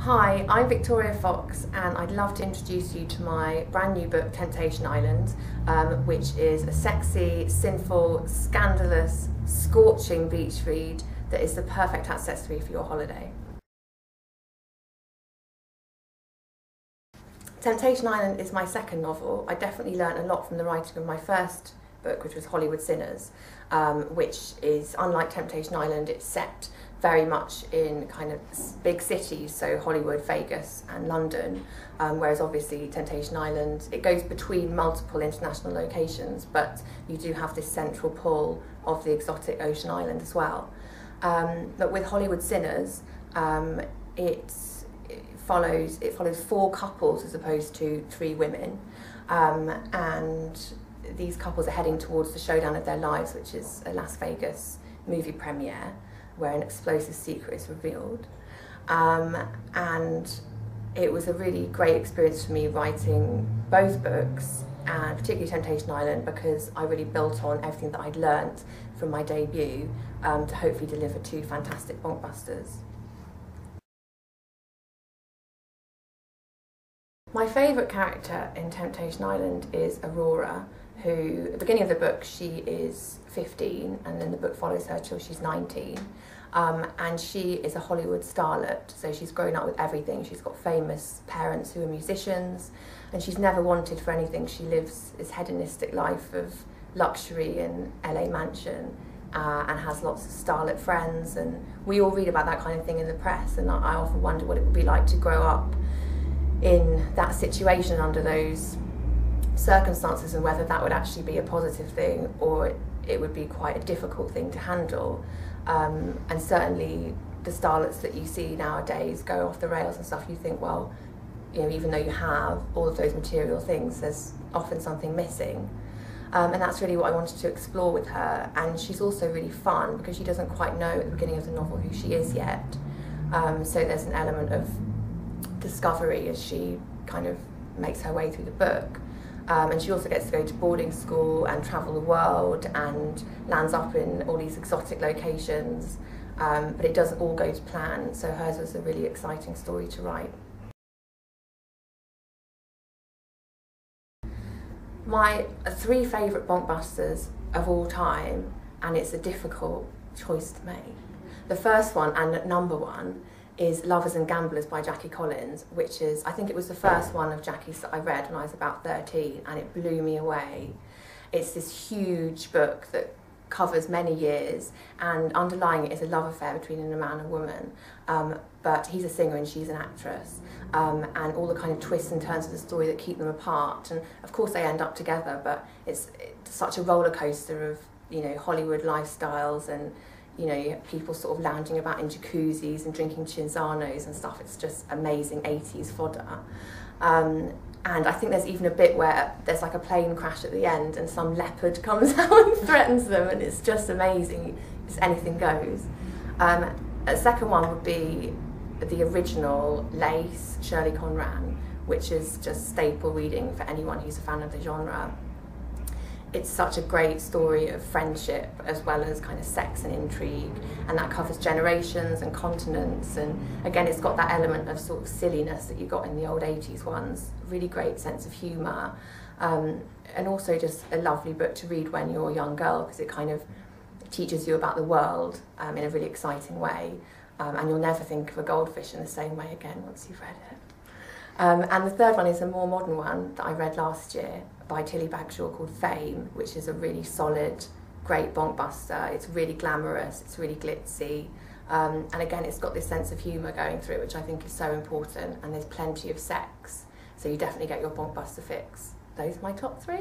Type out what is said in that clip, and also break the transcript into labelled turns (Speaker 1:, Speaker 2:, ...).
Speaker 1: Hi, I'm Victoria Fox and I'd love to introduce you to my brand new book, Temptation Island, which is a sexy, sinful, scandalous, scorching beach read that is the perfect accessory for your holiday. Temptation Island is my second novel. I definitely learnt a lot from the writing of my first book, which was Hollywood Sinners, which is, unlike Temptation Island, it's set very much in kind of big cities, so Hollywood, Vegas and London, whereas obviously Temptation Island, it goes between multiple international locations, but you do have this central pull of the exotic ocean island as well. But with Hollywood Sinners, it follows 4 couples as opposed to 3 women, and these couples are heading towards the showdown of their lives, which is a Las Vegas movie premiere where an explosive secret is revealed. And it was a really great experience for me writing both books, and particularly Temptation Island, because I really built on everything that I'd learnt from my debut to hopefully deliver 2 fantastic bonkbusters. My favourite character in Temptation Island is Aurora, who, at the beginning of the book, she is 15, and then the book follows her till she's 19. And she is a Hollywood starlet, so she's grown up with everything. She's got famous parents who are musicians, and she's never wanted for anything. She lives this hedonistic life of luxury in LA mansion, and has lots of starlet friends, and we all read about that kind of thing in the press, and I often wonder what it would be like to grow up in that situation under those circumstances, and whether that would actually be a positive thing or it would be quite a difficult thing to handle. And certainly the starlets that you see nowadays go off the rails and stuff, you think, well, you know, even though you have all of those material things, there's often something missing. And that's really what I wanted to explore with her. And she's also really fun because she doesn't quite know at the beginning of the novel who she is yet. So there's an element of discovery as she kind of makes her way through the book. And she also gets to go to boarding school and travel the world and lands up in all these exotic locations, but it doesn't all go to plan, so hers was a really exciting story to write. My 3 favourite bonkbusters of all time, and it's a difficult choice to make. The first one, and number 1, is Lovers and Gamblers by Jackie Collins, which is, I think it was the first one of Jackie's that I read when I was about 13, and it blew me away. It's this huge book that covers many years, and underlying it is a love affair between a man and a woman, but he's a singer and she's an actress, and all the kind of twists and turns of the story that keep them apart, and of course they end up together, but it's such a roller coaster of, you know, Hollywood lifestyles, and you know, you have people sort of lounging about in jacuzzis and drinking cinzanos and stuff. It's just amazing 80s fodder. And I think there's even a bit where there's like a plane crash at the end and some leopard comes out and threatens them, and it's just amazing. It's anything goes. A second one would be the original Lace, Shirley Conran, which is just staple reading for anyone who's a fan of the genre. It's such a great story of friendship as well as kind of sex and intrigue, and that covers generations and continents, and again it's got that element of sort of silliness that you got in the old 80s ones. Really great sense of humour, and also just a lovely book to read when you're a young girl, because it kind of teaches you about the world in a really exciting way, and you'll never think of a goldfish in the same way again once you've read it. And the third one is a more modern one that I read last year by Tilly Bagshaw called Fame, which is a really solid, great bonkbuster. It's really glamorous, it's really glitzy, and again it's got this sense of humour going through, which I think is so important, and there's plenty of sex, so you definitely get your bonkbuster fix. Those are my top 3.